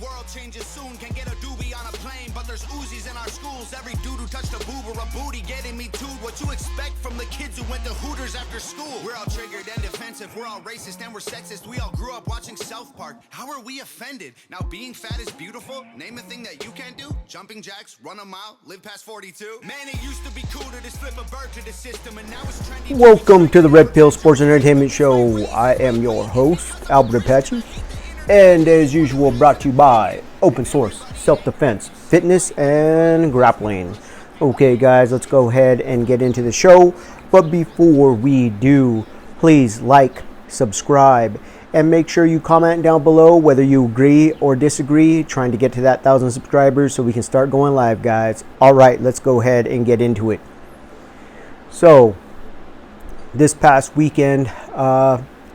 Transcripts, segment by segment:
world changes soon. Can get a doobie on a plane, but there's Uzis in our schools. Every dude who touched a boob or a booty getting me too. What you expect from the kids who went to Hooters after school? We're all triggered and defensive. We're all racist and we're sexist. We all grew up watching South Park. How are we offended? Now being fat is beautiful. Name a thing that you can't do. Jumping jacks, run a mile, live past 42. Man, it used to be cool to just flip a bird to the system, and now it's trendy. Welcome to the Red Pill Sports and Entertainment Show. I am your host, Albert Apache, and as usual, brought to you by Open Source Self-Defense, Fitness, and Grappling. Okay, guys, let's go ahead and get into the show. But before we do, please like, subscribe, and make sure you comment down below whether you agree or disagree. Trying to get to that 1,000 subscribers so we can start going live, guys. All right, let's go ahead and get into it. So, this past weekend,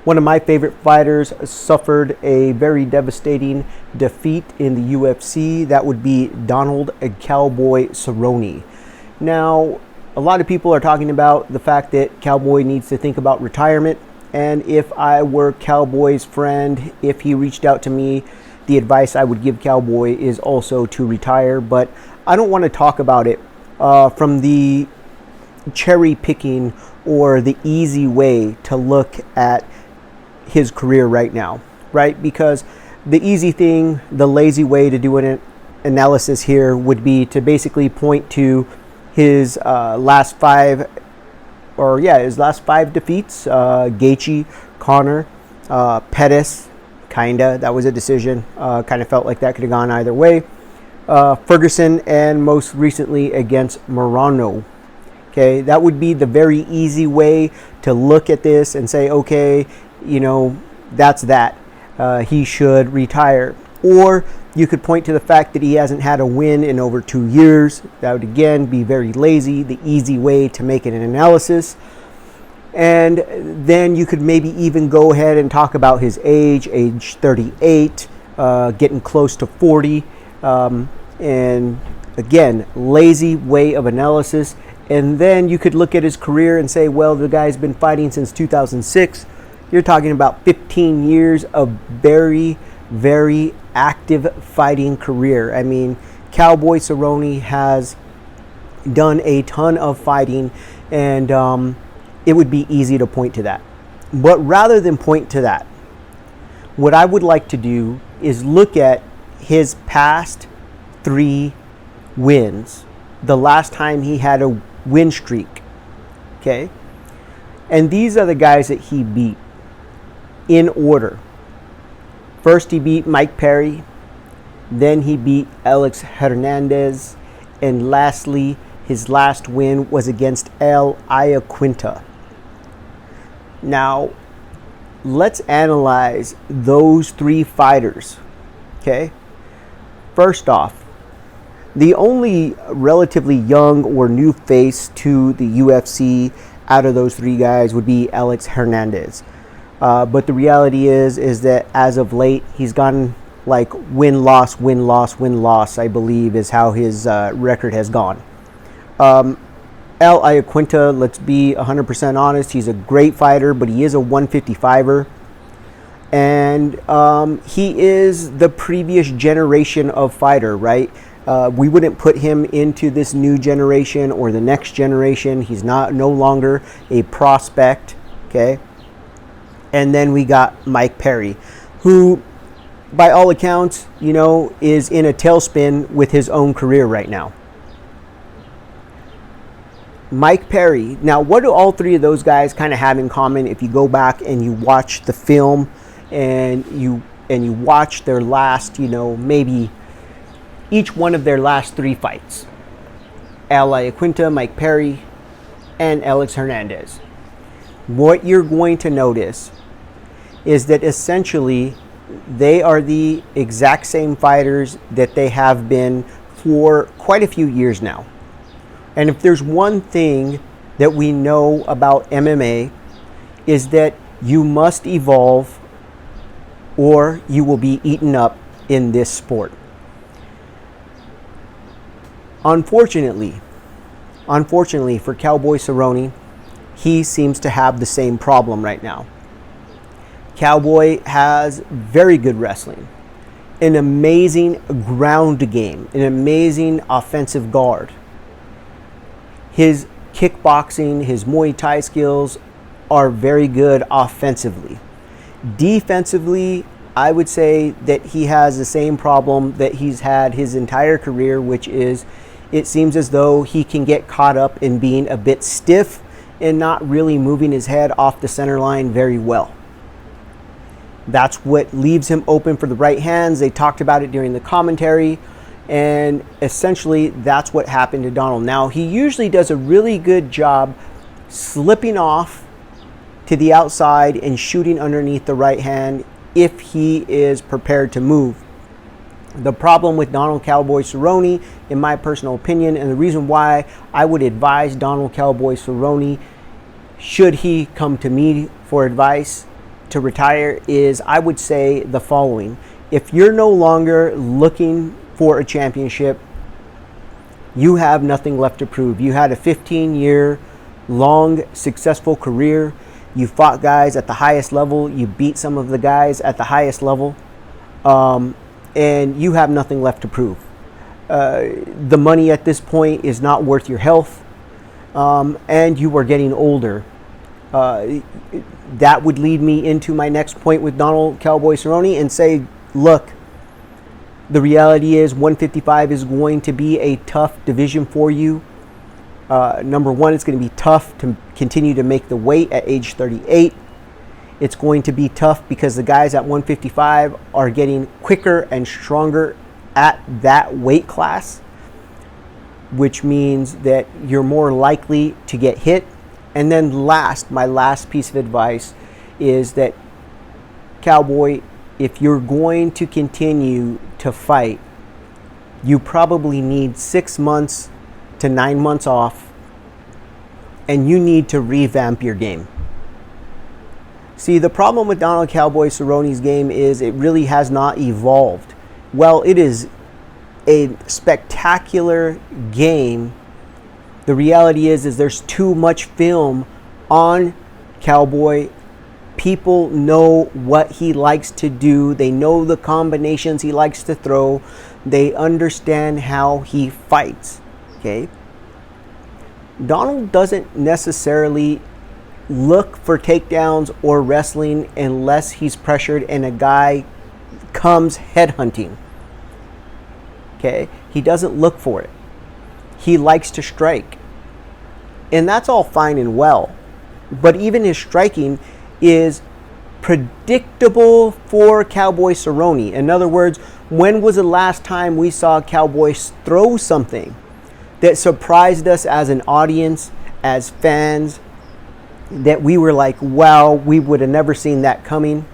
one of my favorite fighters suffered a very devastating defeat in the UFC. That would be Donald Cowboy Cerroni. Now, a lot of people are talking about the fact that Cowboy needs to think about retirement. And if I were Cowboy's friend, if he reached out to me, the advice I would give Cowboy is also to retire. But I don't want to talk about it from the cherry picking or the easy way to look at his career right now, right? Because the easy thing, the lazy way to do an analysis here would be to basically point to his last five defeats. Gaethje, Conor, Pettis, kinda, that was a decision. Kind of felt like that could have gone either way. Ferguson, and most recently against Morano. Okay, that would be the very easy way to look at this and say, okay, you know, that's that. He should retire. Or you could point to the fact that he hasn't had a win in over 2 years. That would, again, be very lazy, the easy way to make an analysis. And then you could maybe even go ahead and talk about his age 38, getting close to 40. And again, lazy way of analysis. And then you could look at his career and say, well, the guy's been fighting since 2006. You're talking about 15 years of very, very active fighting career. I mean, Cowboy Cerroni has done a ton of fighting, and it would be easy to point to that. But rather than point to that, what I would like to do is look at his past 3 wins. The last time he had a win streak, okay? And these are the guys that he beat in order. First, he beat Mike Perry, then he beat Alex Hernandez, and lastly, his last win was against El Iaquinta. Now, let's analyze those 3 fighters, okay? First off, the only relatively young or new face to the UFC out of those 3 guys would be Alex Hernandez. But the reality is that as of late, he's gone like win-loss, win-loss, win-loss, I believe, is how his record has gone. El Iaquinta, let's be 100% honest, he's a great fighter, but he is a 155er. And he is the previous generation of fighter, right? We wouldn't put him into this new generation or the next generation. He's no longer a prospect, okay? And then we got Mike Perry, who, by all accounts, you know, is in a tailspin with his own career right now. Mike Perry. Now, what do all 3 of those guys kind of have in common? If you go back and you watch the film and you watch their last, you know, maybe each one of their last 3 fights. El Iaquinta, Mike Perry, and Alex Hernandez. What you're going to notice is that essentially they are the exact same fighters that they have been for quite a few years now. And if there's one thing that we know about MMA is that you must evolve or you will be eaten up in this sport. Unfortunately for Cowboy Cerroni, he seems to have the same problem right now. Cowboy has very good wrestling. an amazing ground game, an amazing offensive guard. His kickboxing, his Muay Thai skills are very good offensively. Defensively, I would say that he has the same problem that he's had his entire career, which is it seems as though he can get caught up in being a bit stiff and not really moving his head off the center line very well. That's what leaves him open for the right hands. They talked about it during the commentary, and essentially that's what happened to Donald. Now, he usually does a really good job slipping off to the outside and shooting underneath the right hand if he is prepared to move. The problem with Donald Cowboy Cerroni, in my personal opinion, and the reason why I would advise Donald Cowboy Cerroni, should he come to me for advice to retire, is I would say the following. If you're no longer looking for a championship, you have nothing left to prove. You had a 15-year long successful career. You fought guys at the highest level. You beat some of the guys at the highest level. And you have nothing left to prove. The money at this point is not worth your health. And you are getting older. That would lead me into my next point with Donald Cowboy Cerroni and say, look, the reality is 155 is going to be a tough division for you. Number one, it's going to be tough to continue to make the weight at age 38. It's going to be tough because the guys at 155 are getting quicker and stronger at that weight class, which means that you're more likely to get hit. And then my last piece of advice is that, Cowboy, if you're going to continue to fight, you probably need 6 months to 9 months off, and you need to revamp your game. See, the problem with Donald Cowboy Cerroni's game is it really has not evolved. Well, it is a spectacular game. The reality is there's too much film on Cowboy. People know what he likes to do. They know the combinations he likes to throw. They understand how he fights. Okay? Donald doesn't necessarily look for takedowns or wrestling unless he's pressured and a guy comes headhunting. Okay? He doesn't look for it. He likes to strike. And that's all fine and well. But even his striking is predictable for Cowboy Cerroni. In other words, when was the last time we saw Cowboy throw something that surprised us as an audience, as fans, that we were like, wow, we would have never seen that coming?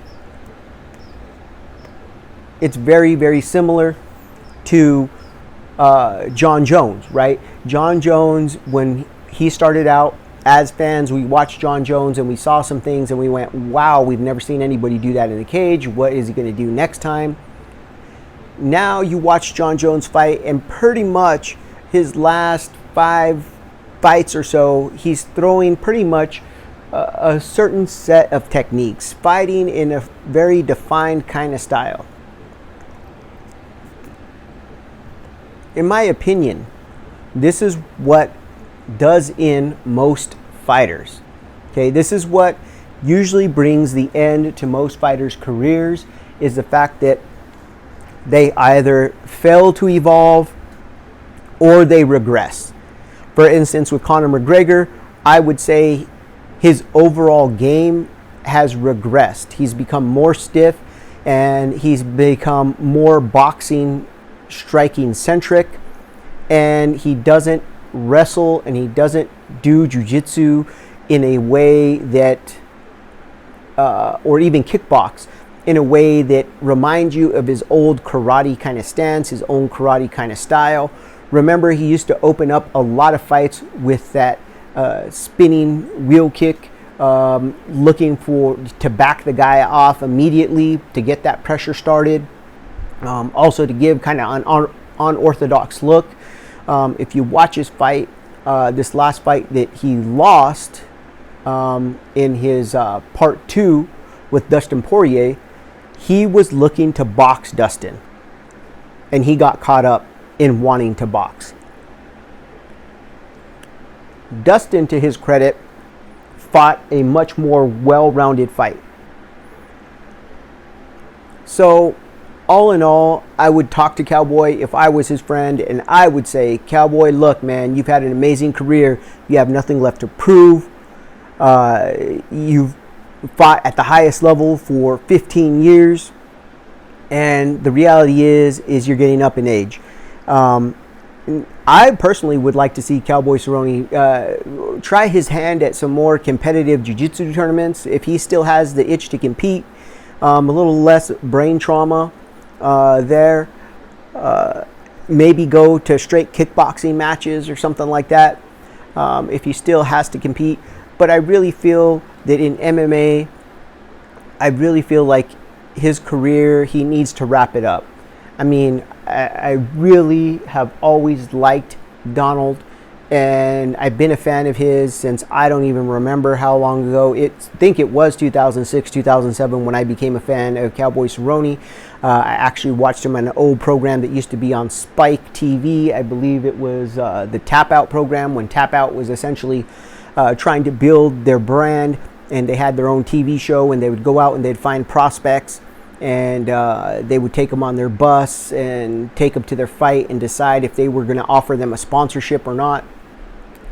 It's very, very similar to John Jones, right? John Jones, when he started out, as fans, we watched John Jones and we saw some things and we went, wow, we've never seen anybody do that in the cage. What is he going to do next time? Now you watch John Jones fight, and pretty much his last 5 fights or so, he's throwing pretty much a certain set of techniques, fighting in a very defined kind of style. In my opinion, this is what does in most fighters. Okay, this is what usually brings the end to most fighters' careers, is the fact that they either fail to evolve or they regress. For instance, with Conor McGregor, I would say his overall game has regressed. He's become more stiff and he's become more boxing, striking centric, and he doesn't wrestle and he doesn't do jiu-jitsu in a way that or even kickbox in a way that reminds you of his old karate kind of stance, his own karate kind of style. Remember, he used to open up a lot of fights with that spinning wheel kick, looking to back the guy off immediately to get that pressure started, also to give kind of an unorthodox look. If you watch his fight, this last fight that he lost in his part 2 with Dustin Poirier, he was looking to box Dustin. and he got caught up in wanting to box. Dustin, to his credit, fought a much more well-rounded fight. So, all in all, I would talk to Cowboy if I was his friend, and I would say, Cowboy, look, man, you've had an amazing career. You have nothing left to prove. You've fought at the highest level for 15 years, and the reality is you're getting up in age. I personally would like to see Cowboy Cerroni try his hand at some more competitive jiu-jitsu tournaments if he still has the itch to compete. A little less brain trauma there. Maybe go to straight kickboxing matches or something like that if he still has to compete. But I really feel that in MMA, I really feel like his career, he needs to wrap it up. I mean, I really have always liked Donald, and I've been a fan of his since I don't even remember how long ago. I think it was 2006, 2007 when I became a fan of Cowboy Cerroni. I actually watched him on an old program that used to be on Spike TV. I believe it was the Tap Out program, when Tap Out was essentially trying to build their brand, and they had their own TV show, and they would go out and they'd find prospects, and they would take them on their bus and take them to their fight and decide if they were going to offer them a sponsorship or not.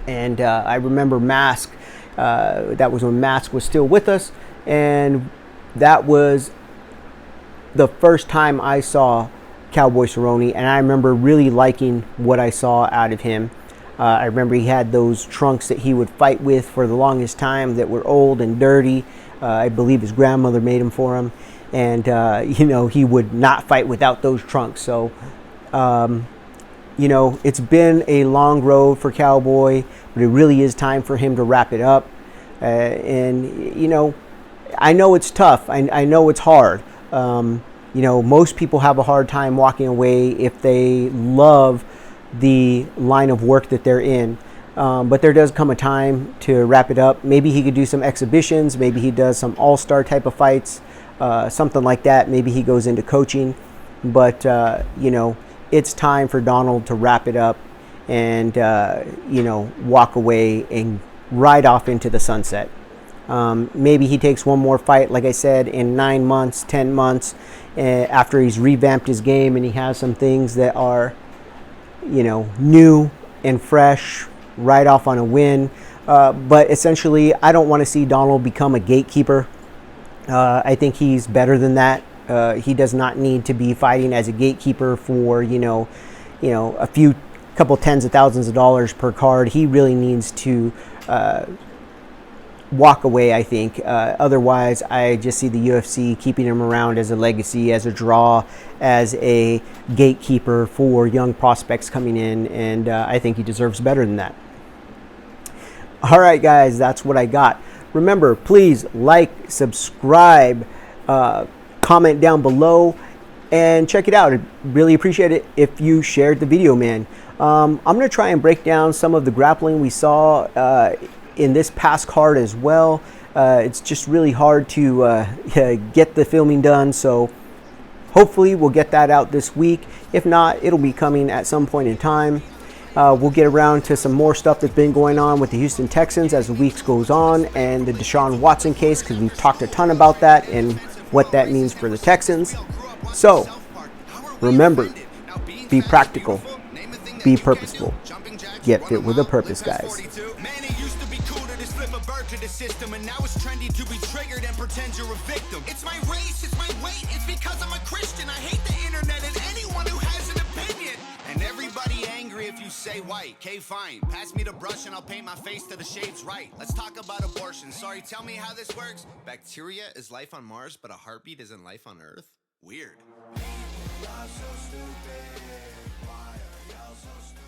And I remember Mask, that was when Mask was still with us, and that was the first time I saw Cowboy Cerroni, and I remember really liking what I saw out of him. I remember he had those trunks that he would fight with for the longest time that were old and dirty. I believe his grandmother made them for him. And, you know, he would not fight without those trunks. So, you know, it's been a long road for Cowboy, but it really is time for him to wrap it up. And, you know, I know it's tough. I know it's hard. You know, most people have a hard time walking away if they love the line of work that they're in. But there does come a time to wrap it up. Maybe he could do some exhibitions. Maybe he does some all-star type of fights. Something like that. Maybe he goes into coaching, but you know, it's time for Donald to wrap it up and you know, walk away and ride off into the sunset. Maybe he takes one more fight, like I said, in 9 months, 10 months, after he's revamped his game and he has some things that are, you know, new and fresh, right off on a win. But essentially, I don't want to see Donald become a gatekeeper. I think he's better than that. He does not need to be fighting as a gatekeeper for, you know, a couple tens of thousands of dollars per card. He really needs to walk away, I think. Otherwise, I just see the UFC keeping him around as a legacy, as a draw, as a gatekeeper for young prospects coming in, and I think he deserves better than that. All right, guys, that's what I got. Remember, please like, subscribe, comment down below, and check it out. I'd really appreciate it if you shared the video, man. I'm going to try and break down some of the grappling we saw in this past card as well. It's just really hard to get the filming done, so hopefully we'll get that out this week. If not, it'll be coming at some point in time. We'll get around to some more stuff that's been going on with the Houston Texans as the weeks goes on, and the Deshaun Watson case, because we've talked a ton about that and what that means for the Texans. So, remember, be practical, be purposeful, get fit with a purpose, guys. To the system, and now it's trendy to be triggered and pretend you're a victim. It's my race, it's my weight, it's because I'm a Christian. I hate the internet and anyone who has an opinion. And everybody angry if you say white. Okay, fine. Pass me the brush and I'll paint my face to the shades right. Let's talk about abortion. Sorry, tell me how this works. Bacteria is life on Mars, but a heartbeat isn't life on Earth? Weird. Y'all so stupid. Why are y'all so stupid?